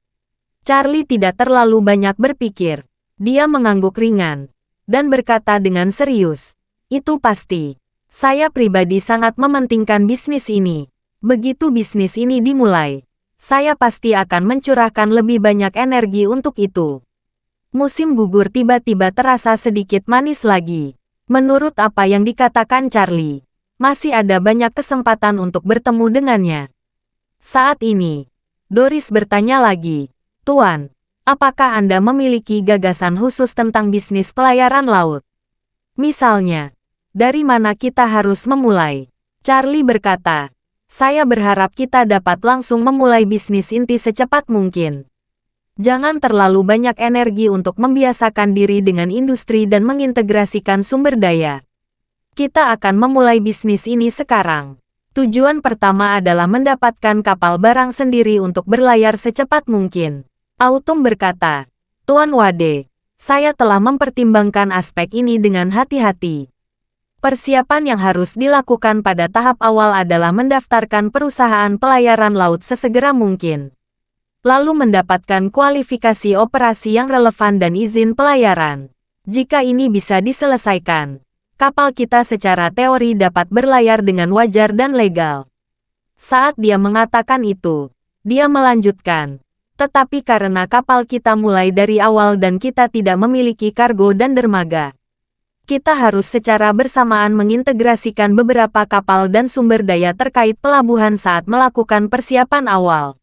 Charlie tidak terlalu banyak berpikir. Dia mengangguk ringan dan berkata dengan serius, "Itu pasti. Saya pribadi sangat mementingkan bisnis ini. Begitu bisnis ini dimulai, saya pasti akan mencurahkan lebih banyak energi untuk itu." Musim gugur tiba-tiba terasa sedikit manis lagi. Menurut apa yang dikatakan Charlie, masih ada banyak kesempatan untuk bertemu dengannya. Saat ini, Doris bertanya lagi, "Tuan, apakah Anda memiliki gagasan khusus tentang bisnis pelayaran laut? Misalnya, dari mana kita harus memulai?" Charlie berkata, "Saya berharap kita dapat langsung memulai bisnis inti secepat mungkin. Jangan terlalu banyak energi untuk membiasakan diri dengan industri dan mengintegrasikan sumber daya. Kita akan memulai bisnis ini sekarang. Tujuan pertama adalah mendapatkan kapal barang sendiri untuk berlayar secepat mungkin." Autumn berkata, "Tuan Wade, saya telah mempertimbangkan aspek ini dengan hati-hati. Persiapan yang harus dilakukan pada tahap awal adalah mendaftarkan perusahaan pelayaran laut sesegera mungkin. Lalu mendapatkan kualifikasi operasi yang relevan dan izin pelayaran. Jika ini bisa diselesaikan, kapal kita secara teori dapat berlayar dengan wajar dan legal." Saat dia mengatakan itu, dia melanjutkan, "Tetapi karena kapal kita mulai dari awal dan kita tidak memiliki kargo dan dermaga, kita harus secara bersamaan mengintegrasikan beberapa kapal dan sumber daya terkait pelabuhan saat melakukan persiapan awal.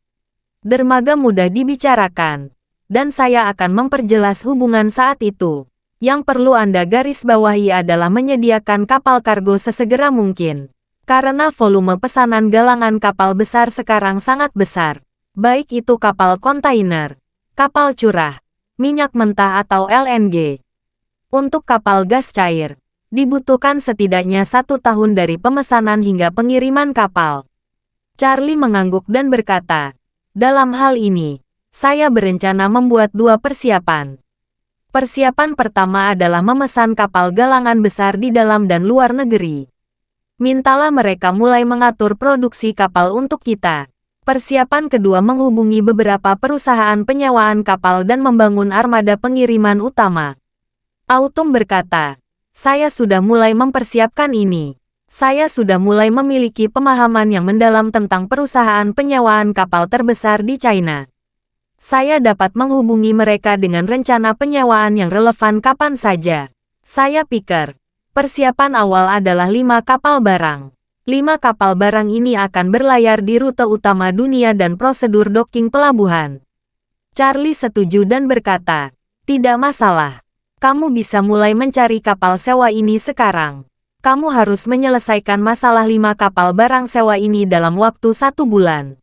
Dermaga mudah dibicarakan, dan saya akan memperjelas hubungan saat itu. Yang perlu Anda garis bawahi adalah menyediakan kapal kargo sesegera mungkin. Karena volume pesanan galangan kapal besar sekarang sangat besar. Baik itu kapal kontainer, kapal curah, minyak mentah atau LNG. Untuk kapal gas cair, dibutuhkan setidaknya 1 tahun dari pemesanan hingga pengiriman kapal." Charlie mengangguk dan berkata, "Dalam hal ini, saya berencana membuat 2 persiapan. Persiapan pertama adalah memesan kapal galangan besar di dalam dan luar negeri. Mintalah mereka mulai mengatur produksi kapal untuk kita. Persiapan kedua menghubungi beberapa perusahaan penyewaan kapal dan membangun armada pengiriman utama." Autumn berkata, "Saya sudah mulai mempersiapkan ini. Saya sudah mulai memiliki pemahaman yang mendalam tentang perusahaan penyewaan kapal terbesar di China. Saya dapat menghubungi mereka dengan rencana penyewaan yang relevan kapan saja. Saya pikir, persiapan awal adalah 5 kapal barang. 5 kapal barang ini akan berlayar di rute utama dunia dan prosedur docking pelabuhan." Charlie setuju dan berkata, "Tidak masalah. Kamu bisa mulai mencari kapal sewa ini sekarang. Kamu harus menyelesaikan masalah 5 kapal barang sewa ini dalam waktu 1 bulan.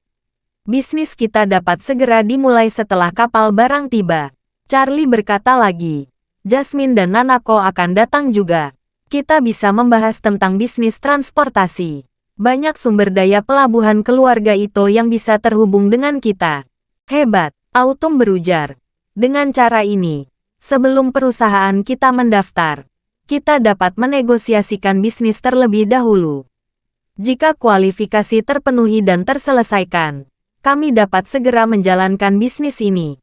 Bisnis kita dapat segera dimulai setelah kapal barang tiba." Charlie berkata lagi, "Jasmine dan Nanako akan datang juga. Kita bisa membahas tentang bisnis transportasi. Banyak sumber daya pelabuhan keluarga Ito yang bisa terhubung dengan kita." "Hebat," Autumn berujar. "Dengan cara ini, sebelum perusahaan kita mendaftar, kita dapat menegosiasikan bisnis terlebih dahulu. Jika kualifikasi terpenuhi dan terselesaikan, kami dapat segera menjalankan bisnis ini."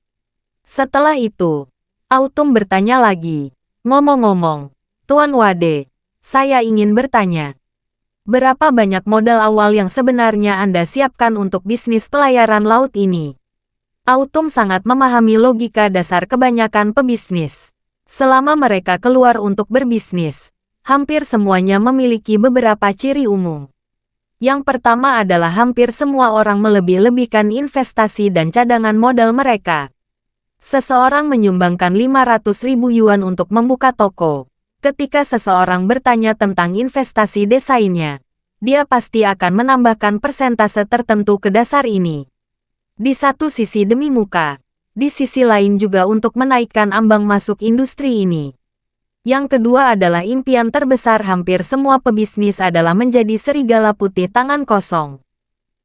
Setelah itu, Autumn bertanya lagi, "Ngomong-ngomong, Tuan Wade, saya ingin bertanya. Berapa banyak modal awal yang sebenarnya Anda siapkan untuk bisnis pelayaran laut ini? Autumn sangat memahami logika dasar kebanyakan pebisnis. Selama mereka keluar untuk berbisnis, hampir semuanya memiliki beberapa ciri umum. Yang pertama adalah hampir semua orang melebih-lebihkan investasi dan cadangan modal mereka. Seseorang menyumbangkan 500.000 yuan untuk membuka toko. Ketika seseorang bertanya tentang investasi desainnya, dia pasti akan menambahkan persentase tertentu ke dasar ini. Di satu sisi demi muka, di sisi lain juga untuk menaikkan ambang masuk industri ini. Yang kedua adalah impian terbesar hampir semua pebisnis adalah menjadi serigala putih tangan kosong.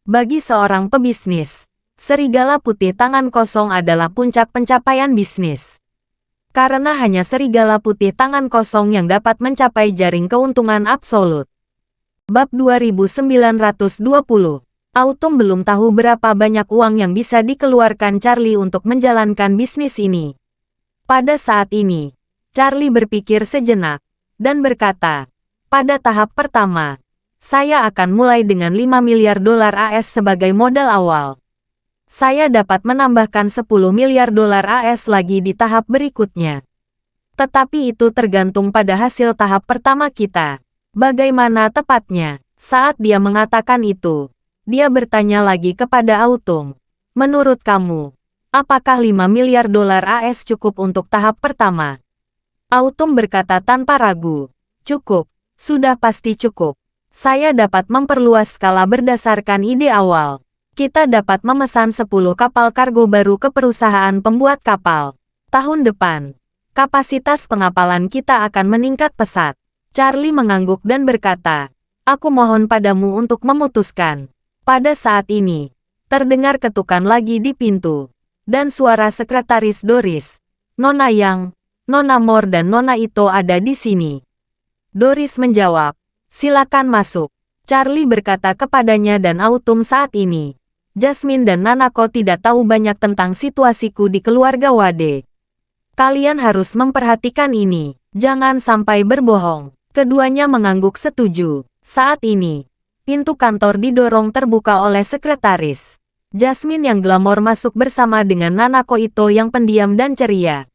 Bagi seorang pebisnis, serigala putih tangan kosong adalah puncak pencapaian bisnis. Karena hanya serigala putih tangan kosong yang dapat mencapai jaring keuntungan absolut. Bab 2920. Autumn belum tahu berapa banyak uang yang bisa dikeluarkan Charlie untuk menjalankan bisnis ini. Pada saat ini, Charlie berpikir sejenak dan berkata, pada tahap pertama, saya akan mulai dengan 5 miliar dolar AS sebagai modal awal. Saya dapat menambahkan 10 miliar dolar AS lagi di tahap berikutnya. Tetapi itu tergantung pada hasil tahap pertama kita. Bagaimana tepatnya? Saat dia mengatakan itu, dia bertanya lagi kepada Autumn. Menurut kamu, apakah 5 miliar dolar AS cukup untuk tahap pertama? Autumn berkata tanpa ragu. Cukup, sudah pasti cukup. Saya dapat memperluas skala berdasarkan ide awal. Kita dapat memesan 10 kapal kargo baru ke perusahaan pembuat kapal. Tahun depan, kapasitas pengapalan kita akan meningkat pesat. Charlie mengangguk dan berkata, aku mohon padamu untuk memutuskan. Pada saat ini, terdengar ketukan lagi di pintu, dan suara sekretaris Doris, Nona Yang, Nona Mor dan Nona Ito ada di sini. Doris menjawab, silakan masuk. Charlie berkata kepadanya dan Autumn saat ini. Jasmine dan Nanako tidak tahu banyak tentang situasiku di keluarga Wade. Kalian harus memperhatikan ini, jangan sampai berbohong. Keduanya mengangguk setuju. Saat ini, pintu kantor didorong terbuka oleh sekretaris. Jasmine yang glamor masuk bersama dengan Nanako Ito yang pendiam dan ceria.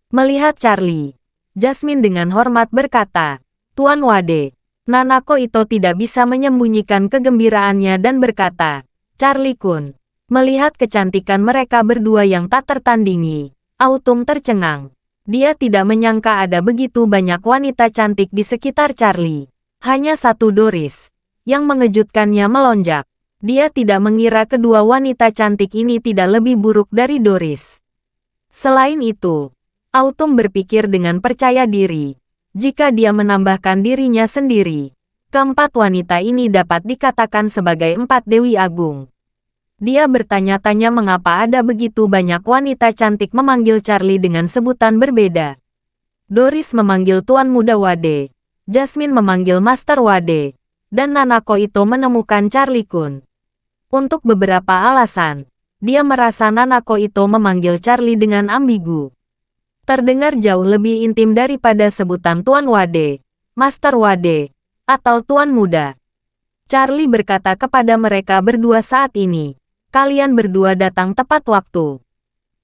Melihat Charlie, Jasmine dengan hormat berkata, Tuan Wade. Nanako Ito tidak bisa menyembunyikan kegembiraannya dan berkata, Charlie-kun. Melihat kecantikan mereka berdua yang tak tertandingi, Autumn tercengang. Dia tidak menyangka ada begitu banyak wanita cantik di sekitar Charlie. Hanya satu Doris yang mengejutkannya melonjak. Dia tidak mengira kedua wanita cantik ini tidak lebih buruk dari Doris. Selain itu, Autumn berpikir dengan percaya diri. Jika dia menambahkan dirinya sendiri, keempat wanita ini dapat dikatakan sebagai 4 Dewi Agung. Dia bertanya-tanya mengapa ada begitu banyak wanita cantik memanggil Charlie dengan sebutan berbeda. Doris memanggil Tuan Muda Wade, Jasmine memanggil Master Wade, dan Nanako Ito menemukan Charlie-kun. Untuk beberapa alasan, dia merasa Nanako Ito memanggil Charlie dengan ambigu. Terdengar jauh lebih intim daripada sebutan Tuan Wade, Master Wade, atau Tuan Muda. Charlie berkata kepada mereka berdua saat ini, kalian berdua datang tepat waktu.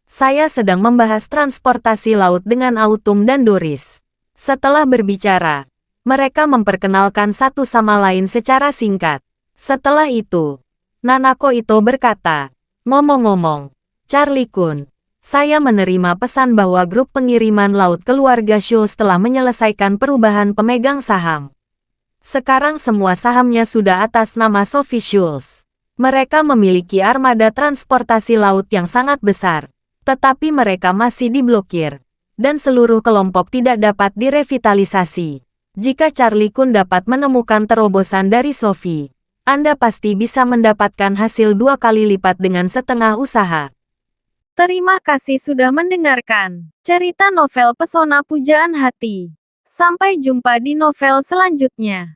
Saya sedang membahas transportasi laut dengan Autumn dan Doris. Setelah berbicara, mereka memperkenalkan satu sama lain secara singkat. Setelah itu, Nanako Ito berkata, ngomong-ngomong, Charlie-kun, saya menerima pesan bahwa grup pengiriman laut keluarga Schultz telah menyelesaikan perubahan pemegang saham. Sekarang semua sahamnya sudah atas nama Sophie Schultz. Mereka memiliki armada transportasi laut yang sangat besar, tetapi mereka masih diblokir, dan seluruh kelompok tidak dapat direvitalisasi. Jika Charlie-kun dapat menemukan terobosan dari Sophie, Anda pasti bisa mendapatkan hasil 2 kali lipat dengan setengah usaha. Terima kasih sudah mendengarkan cerita novel Pesona Pujaan Hati. Sampai jumpa di novel selanjutnya.